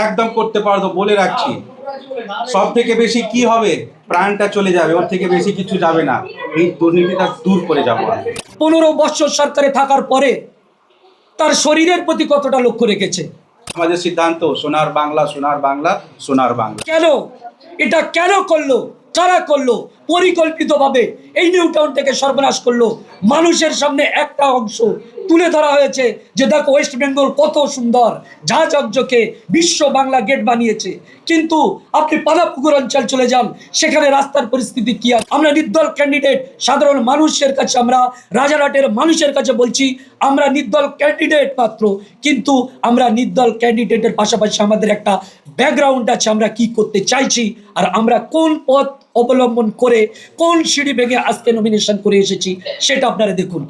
একদম করতে পারবো বলে রাখছি। সব থেকে বেশি কি হবে, প্রাণটা চলে যাবে, ওর থেকে বেশি কিছু যাবে না। এই দুর্নীতিটা দূর করে যাবো। 15 বছর সরকারে থাকার পরে তার শরীরের প্রতি কতটা লক্ষ্য রেখেছে? আমাদের সিদ্ধান্ত সোনার বাংলা, সোনার বাংলা, সোনার বাংলা। কেন এটা কেন করলো, কারা করলো? পরিকল্পিতভাবে এই নিউ টাউন থেকে সর্বনাশ করলো। মানুষের সামনে একটা অংশ তুলে ধরা হয়েছে যে দেখো ওয়েস্ট বেঙ্গল কত সুন্দর, যা ঝকঝকে বিশ্ব বাংলা গেট বানিয়েছে। কিন্তু আপনি পানাপুকুর অঞ্চল চলে যান, সেখানে রাস্তার পরিস্থিতি কি? আমরা নির্দল ক্যান্ডিডেট, সাধারণ মানুষের কাছে, আমরা রাজারহাটের মানুষের কাছে বলছি, আমরা নির্দল ক্যান্ডিডেট মাত্র, কিন্তু আমরা নির্দল ক্যান্ডিডেটের পাশাপাশি আমাদের একটা ব্যাকগ্রাউন্ড আছে, আমরা কি করতে চাইছি আর আমরা কোন পথ অবলম্বন করে কোন সিঁড়ি ভেঙে আজকে নমিনেশন করে এসেছি সেটা আপনারা দেখুন।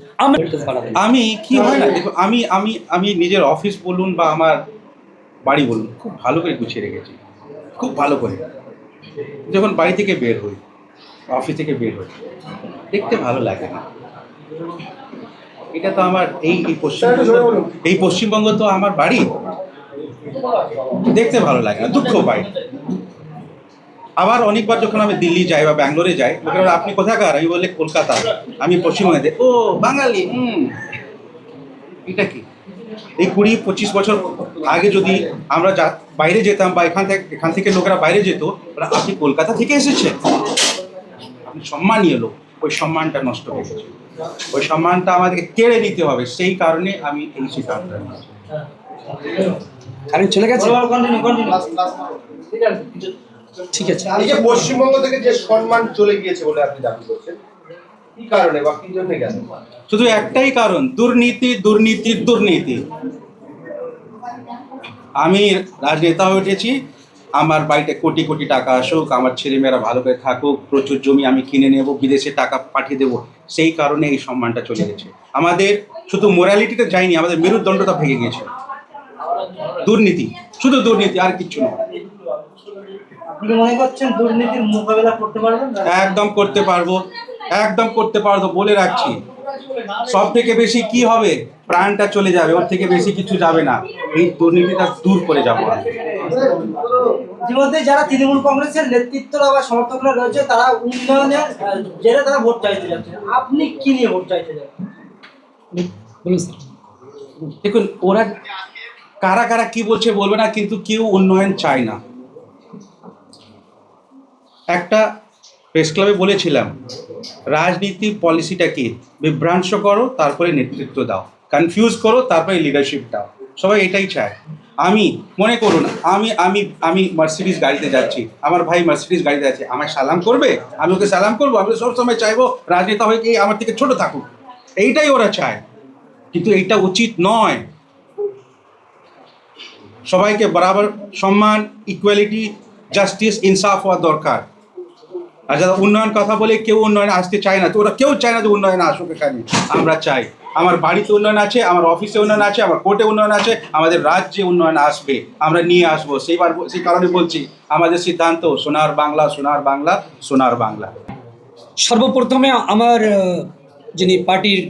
আমি কি হয় না, দেখো আমি আমি আমি নিজের অফিস বলুন বা আমার বাড়ি বলুন, খুব ভালো করে গুছিয়ে রেখেছি, খুব ভালো করে। যখন বাড়ি থেকে বের হই, অফিস থেকে বের হই, দেখতে ভালো লাগে না। এটা তো আমার এই পশ্চিমবঙ্গ তো আমার বাড়ি, দেখতে ভালো লাগে না, দুঃখ পাই। আবার অনেকবার যখন আমি দিল্লি যাই বা ব্যাঙ্গালোরে যাই, লোকেরা বলে, আপনি কোথাকার? আমি বললে কলকাতা। আমি পশ্চিমবঙ্গে, ও বাঙালি। এটা কি এই 20-25 বছর আগে যদি আমরা বাইরে যেতাম বা এখান থেকে লোকেরা বাইরে যেত, আপনি কলকাতা থেকে এসেছেন, আপনি সম্মানীয় লোক, ওই সম্মানটা নষ্ট হয়ে গেছে। ওই সম্মানটা আমাদেরকে কেড়ে নিতে হবে। সেই কারণে আমি এই সিদ্ধান্ত নিয়েছি। চলে গেছে, ঠিক আছে। এই যে পশ্চিমবঙ্গ থেকে যে সম্মান চলে গিয়েছে বলে আপনি দাবি করছেন, কি কারণে বা কি জন্য গেল? শুধু একটাই কারণ, দুর্নীতি, দুর্নীতি, দুর্নীতি। আমি রাজনেতা হয়ে উঠেছি, আমার বাড়িতে কোটি কোটি টাকা আসুক, আমার ছেলেমেয়েরা ভালো করে থাকুক, প্রচুর জমি আমি কিনে নেব, বিদেশে টাকা পাঠিয়ে দেবো। সেই কারণে এই সম্মানটা চলে গেছে। আমাদের শুধু মোরালিটিটা যায়নি, আমাদের মেরুদণ্ডটা ভেঙে গেছে। দুর্নীতি, শুধু দুর্নীতি, আর কিচ্ছু নয়। আপনি মনে করছেন দুর্নীতির মোকাবেলা করতে পারবেন? একদম করতে পারবো, একদম করতে পারবো বলে রাখছি। সব থেকে বেশি কি হবে, প্রাণটা চলে যাবে, ওর থেকে বেশি কিছু যাবে না। এই দুর্নীতিটা দূর করে যাবো। ইতিমধ্যে যারা তৃণমূল কংগ্রেসের নেতৃত্বরা বা সমর্থকরা রয়েছে, তারা উন্নয়নের জেরে তারা ভোট চাইতে যাচ্ছে। আপনি কি নিয়ে ভোট চাইতে যাচ্ছেন? দেখুন, ওরা কারা কারা কি বলছে বলবে না, কিন্তু কেউ উন্নয়ন চায় না। একটা প্রেস ক্লাবে বলেছিলাম, রাজনীতি পলিসিটা কি, বিভ্রান্ত করো তারপরে নেতৃত্ব দাও, কনফিউজ করো তারপরে লিডারশিপ দাও। সবাই এটাই চায়। আমি মনে করুন, আমি আমি আমি মার্সিডিজ গাড়িতে যাচ্ছি, আমার ভাই মার্সিডিজ গাড়িতে আছে, আমায় সালাম করবে, আমি ওকে সালাম করবো। আমি সবসময় চাইবো রাজনেতা হয়ে কি আমার থেকে ছোট থাকুক, এইটাই ওরা চায়। কিন্তু এইটা উচিত নয়। সবাইকে বরাবর সম্মান, ইকুয়ালিটি, জাস্টিস, ইনসাফ হওয়া দরকার। আর যারা উন্নয়ন কথা বলে, কেউ উন্নয়নে আসতে চায় না, তো ওরা কেউ চায় না যে উন্নয়ন আসুক এখানে। আমরা চাই, আমার বাড়িতে উন্নয়ন আছে, আমার অফিসে উন্নয়ন আছে, আমার কোর্টে উন্নয়ন আছে, আমাদের রাজ্যে উন্নয়ন আসবে, আমরা নিয়ে আসবো। সেই কারণে বলছি, আমাদের সিদ্ধান্ত সোনার বাংলা, সোনার বাংলা, সোনার বাংলা। সর্বপ্রথমে আমার যিনি পার্টির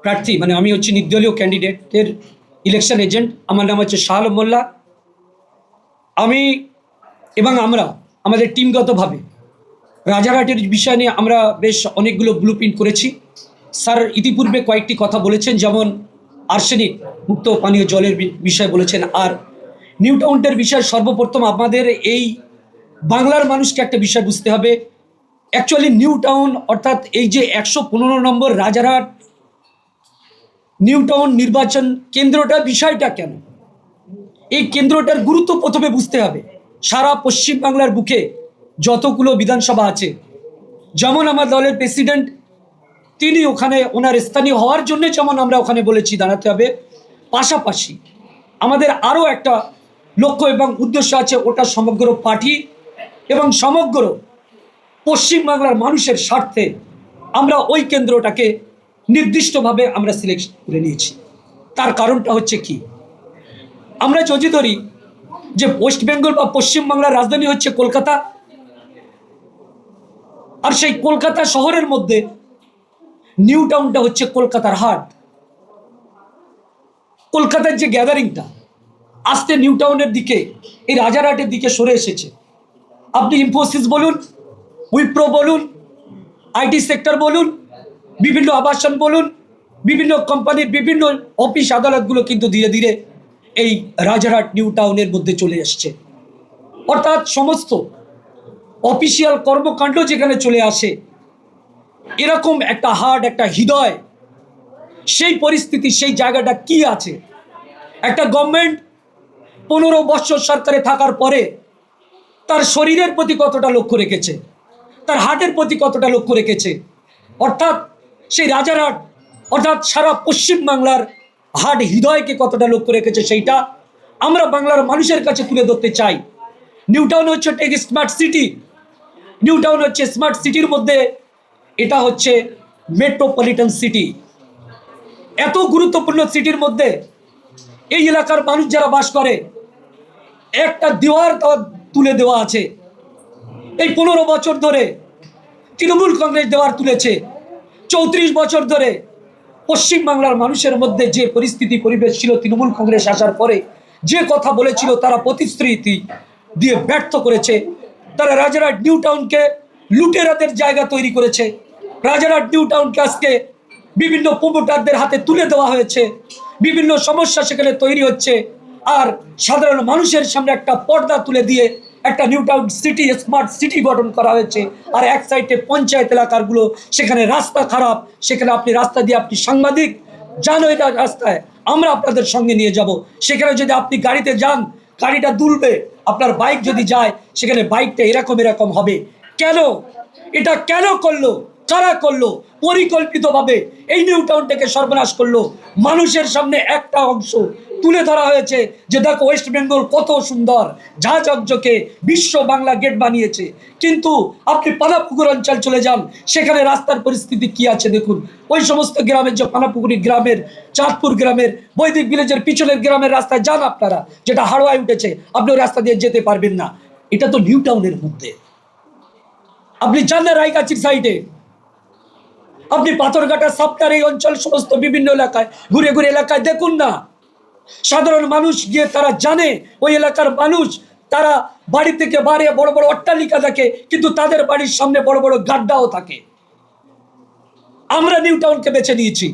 প্রার্থী, মানে আমি হচ্ছি নির্দলীয় ক্যান্ডিডেটের ইলেকশন এজেন্ট, আমার নাম হচ্ছে শাহ আলম মোল্লা। আমি এবং আমরা আমাদের টিমগতভাবে রাজারহাটের বিষয় নিয়ে আমরা বেশ অনেকগুলো ব্লুপ্রিন্ট করেছি। স্যার ইতিপূর্বে কয়েকটি কথা বলেছেন, যেমন আর্সেনিক মুক্ত পানীয় জলের বিষয় বলেছেন। আর নিউ টাউনের বিষয়, সর্বপ্রথম আমাদের এই বাংলার মানুষকে একটা বিষয় বুঝতে হবে। অ্যাকচুয়ালি নিউ টাউন, অর্থাৎ এই যে 115 নম্বর রাজারহাট নিউ টাউন নির্বাচন কেন্দ্রটা, বিষয়টা কেন, এই কেন্দ্রটার গুরুত্ব প্রথমে বুঝতে হবে। সারা পশ্চিমবাংলার বুকে যতগুলো বিধানসভা আছে, যেমন আমার দলের প্রেসিডেন্ট, তিনি ওখানে ওনার স্থানীয় হওয়ার জন্য যেমন আমরা ওখানে বলেছি দাঁড়াতে হবে, পাশাপাশি আমাদের আরও একটা লক্ষ্য এবং উদ্দেশ্য আছে, ওটা সমগ্র পার্টি এবং সমগ্র পশ্চিমবাংলার মানুষের স্বার্থে আমরা ওই কেন্দ্রটাকে নির্দিষ্টভাবে আমরা সিলেক্ট করে নিয়েছি। তার কারণটা হচ্ছে কি, আমরা যদি ধরি যে ওয়েস্ট বেঙ্গল বা পশ্চিমবাংলার রাজধানী হচ্ছে কলকাতা, আর সেই কলকাতা শহরের মধ্যে নিউ টাউনটা হচ্ছে কলকাতার হার্ট। কলকাতার যে গ্যাদারিংটা, আসতে নিউ টাউনের দিকে এই রাজারহাটের দিকে সরে এসেছে। আপনি ইনফোসিস বলুন, উইপ্রো বলুন, আইটি সেক্টর বলুন, বিভিন্ন আবাসন বলুন, বিভিন্ন কোম্পানির বিভিন্ন অফিস আদালতগুলো কিন্তু ধীরে ধীরে এই রাজারহাট নিউ টাউনের মধ্যে চলে এসছে। অর্থাৎ সমস্ত অফিসিয়াল কর্মকাণ্ড যেখানে চলে আসে, এরকম একটা হার্ট, একটা হৃদয়, সেই পরিস্থিতি, সেই জায়গাটা কি আছে? একটা গভর্নমেন্ট 15 বছর সরকারে থাকার পরে তার শরীরের প্রতি কতটা লক্ষ্য রেখেছে, তার হার্টের প্রতি কতটা লক্ষ্য রেখেছে, অর্থাৎ সেই রাজারহাট, অর্থাৎ সারা পশ্চিমবাংলার হার্ট, হৃদয়কে কতটা লক্ষ্য রেখেছে, সেইটা আমরা বাংলার মানুষের কাছে তুলে ধরতে চাই। নিউ টাউন হচ্ছে একটা স্মার্ট সিটি। নিউ টাউন হচ্ছে স্মার্ট সিটির মধ্যে এটা হচ্ছে মেট্রোপলিটন সিটি। এত গুরুত্বপূর্ণ সিটির মধ্যে এই এলাকার মানুষ যারা বাস করে, একটা দেওয়ার তুলে দেওয়া আছে। এই 15 বছর ধরে তৃণমূল কংগ্রেস দেওয়ার তুলেছে। 34 বছর ধরে পশ্চিমবাংলার মানুষের মধ্যে যে পরিস্থিতি পরিবেশ ছিল, তৃণমূল কংগ্রেস আসার পরে যে কথা বলেছিল তারা প্রতিশ্রুতি দিয়ে ব্যর্থ করেছে। তারা রাজারহাট নিউ টাউনকে লুটেরাদের জায়গা তৈরি করেছে। রাজারহাট নিউ টাউনকে আজকে বিভিন্ন প্রমোটারদের হাতে তুলে দেওয়া হয়েছে। বিভিন্ন সমস্যা সেখানে তৈরি হচ্ছে। আর সাধারণ মানুষের সামনে একটা পর্দা তুলে দিয়ে একটা new town city, smart city গঠন করা হয়েছে। আর এক সাইডে পঞ্চায়েত এলাকারগুলো, সেখানে রাস্তা খারাপ, সেখানে আপনি রাস্তা দিয়ে, আপনি সাংবাদিক জানো এটা রাস্তায়, আমরা আপনাদের সঙ্গে নিয়ে যাব। সেখানে যদি আপনি গাড়িতে যান, গাড়িটা দুলবে। আপনার বাইক যদি যায়, সেখানে বাইকটা এরকম এরকম হবে। কেন এটা কেন করলো? কারা করলো? পরিকল্পিতভাবে এই নিউ টাউনটাকে সর্বনাশ করলো। মানুষের সামনে একটা অংশ তুলে ধরা হয়েছে যে দেখো ওয়েস্ট বেঙ্গল কত সুন্দর, ঝা ঝকঝকে, বিশ্ব বাংলা গেট বানিয়েছে। কিন্তু আপনি পানাপুকুর অঞ্চল চলে যান, সেখানে রাস্তার পরিস্থিতি কি আছে দেখুন। ওই সমস্ত গ্রামের, যে পানাপুকুরি গ্রামের, চাঁদপুর গ্রামের, বৈদিক ভিলেজের পিছনের গ্রামের রাস্তায় যান আপনারা, যেটা হাড়োয়ায় উঠেছে, আপনি ওই রাস্তা দিয়ে যেতে পারবেন না। এটা তো নিউ টাউনের মধ্যে। আপনি যান না রায়গাছির সাইডে, আপনি পাথরঘাটা, সাপটার এই অঞ্চল, সমস্ত বিভিন্ন এলাকায় ঘুরে ঘুরে এলাকায় দেখুন না। সাধারণ মানুষ গিয়ে তারা জানে, ওই এলাকার মানুষ, তারা বাড়ি থেকে বাইরে বড় বড় অট্টালিকা দেখে, কিন্তু তাদের বাড়ির সামনে বড় বড় গাড্ডাও থাকে। আমরা নিউ টাউনকে বেছে নিয়েছি।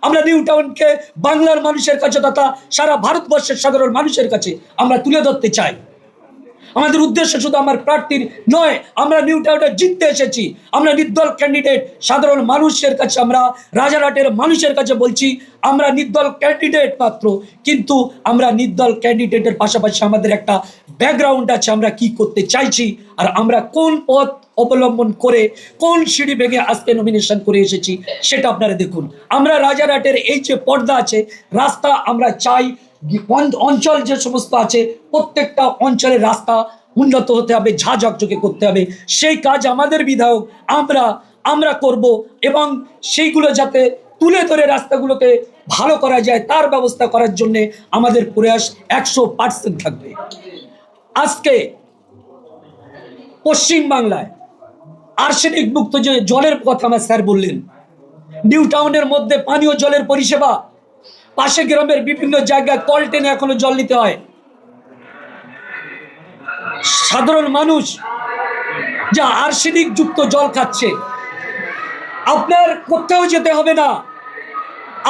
আমরা নিউ টাউনকে বাংলার মানুষের কাছে তথা সারা ভারতবর্ষের সাধারণ মানুষের কাছে আমরা তুলে ধরতে চাই। আমাদের উদ্দেশ্য শুধু আমার প্রার্থীর নয়, আমরা নিউ টাউনে জিততে এসেছি। আমরা নির্দল ক্যান্ডিডেট, সাধারণ মানুষের কাছে, আমরা রাজারহাটের মানুষের কাছে বলছি, আমরা নির্দল ক্যান্ডিডেট মাত্র, কিন্তু আমরা নির্দল ক্যান্ডিডেটের পাশাপাশি আমাদের একটা ব্যাকগ্রাউন্ড আছে, আমরা কি করতে চাইছি, আর আমরা কোন পথ অবলম্বন করে কোন সিঁড়ি ভেঙে আজকে নমিনেশন করে এসেছি, সেটা আপনারা দেখুন। আমরা রাজারহাটের এই যে পর্দা আছে, রাস্তা, আমরা চাই অঞ্চল যে সমস্ত আছে, প্রত্যেকটা অঞ্চলের রাস্তা উন্নত হতে হবে, ঝা ঝকঝকে করতে হবে। সেই কাজ আমাদের বিধায়ক আমরা করব, এবং সেইগুলো যাতে তুলে ধরে রাস্তাগুলোকে ভালো করা যায়, তার ব্যবস্থা করার জন্য আমাদের প্রয়াস 100% থাকবে। আজকে পশ্চিমবাংলায় আর্সেনিক মুক্ত যে জলের কথা আমার স্যার বললেন, নিউ টাউনের মধ্যে পানীয় জলের পরিষেবা, পাশে গ্রামের বিভিন্ন জায়গায় কল টেনে এখনো জল নিতে হয়। সাধারণ মানুষ যা আর্সেনিক যুক্ত জল খাচ্ছে, আপনার কোথাও যেতে হবে না।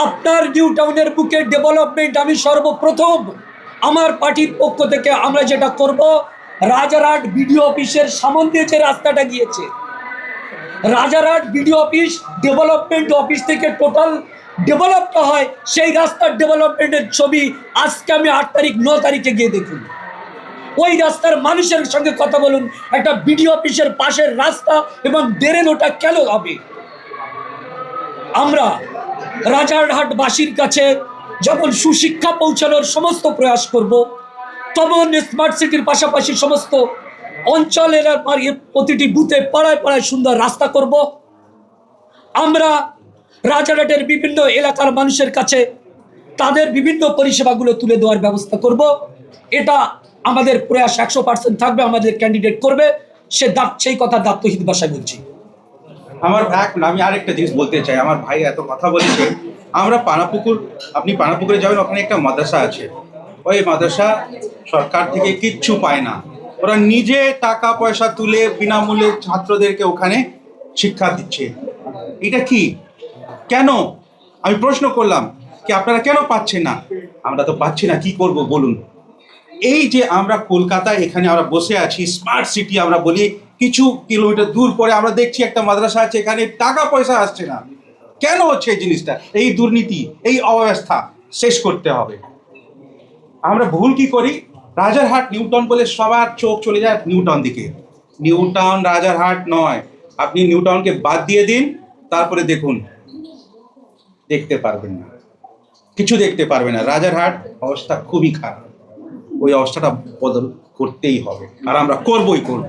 আপনার নিউ টাউনের বুকে ডেভেলপমেন্ট আমি সর্বপ্রথম আমার পার্টির পক্ষ থেকে আমরা যেটা করব, রাজারহাট বিডিও অফিসের সামনে দিয়ে যে রাস্তাটা গিয়েছে, Rajarhat BDO office development office থেকে টোটাল ডেভেলপটা হয়, সেই রাস্তার ডেভেলপমেন্টের ছবি আজকে আমি 8 তারিখ 9 তারিখে গিয়ে দেখুন। ওই রাস্তার মানুষের সঙ্গে কথা বলুন, একটা বিডিও অফিসের পাশের রাস্তা এবং ড্রেন ওটা কেন হবে? আমরা রাজারহাটবাসীর কাছে যখন সুশিক্ষা পৌঁছানোর সমস্ত প্রয়াস করব, তখন স্মার্ট সিটির পাশাপাশি সমস্ত অঞ্চলের প্রতিটি বুথে, পাড়ায় পাড়ায় সুন্দর রাস্তা করব। আমরা রাজারহাটের বিভিন্ন এলাকার মানুষের কাছে তাদের বিভিন্ন পরিষেবাগুলো তুলে দেওয়ার ব্যবস্থা করব। এটা আমাদের প্রয়াস 100% থাকবে, আমাদের ক্যান্ডিডেট করবে, সেই কথা দায়িত্বহীন ভাষায় বলছি। আমি আরেকটা জিনিস বলতে চাই। আমার ভাই এত কথা বলেছে, আমরা পানাপুকুর, আপনি পানাপুকুরে যাবেন, ওখানে একটা মাদ্রাসা আছে, ওই মাদ্রাসা সরকার থেকে কিচ্ছু পায় না, ওরা নিজে টাকা পয়সা তুলে বিনামূল্যে ছাত্রদেরকে ওখানে শিক্ষা দিচ্ছে। এটা কি, কেন? আমি প্রশ্ন করলাম কি আপনারা কেন পাচ্ছেন না? আমরা তো পাচ্ছি না, কি করব বলুন। এই যে আমরা কলকাতায় এখানে আমরা বসে আছি, স্মার্ট সিটি আমরা বলি, কিছু কিলোমিটার দূর পরে আমরা দেখছি একটা মাদ্রাসা আছে, এখানে টাকা পয়সা আসছে না। কেন হচ্ছে এই জিনিসটা? এই দুর্নীতি, এই অব্যবস্থা শেষ করতে হবে। আমরা ভুল কি করি, রাজারহাট নিউটাউন বলে সবার চোখ চলে যায় নিউটাউন দিকে। নিউটাউন রাজারহাট নয়, আপনি নিউটাউনকে বাদ দিয়ে দিন, তারপরে দেখুন, দেখতে পারবেন না, কিছু দেখতে পারবে না। রাজারহাট অবস্থা খুবই খারাপ, ওই অবস্থাটা বদল করতেই হবে, আর আমরা করবই করব।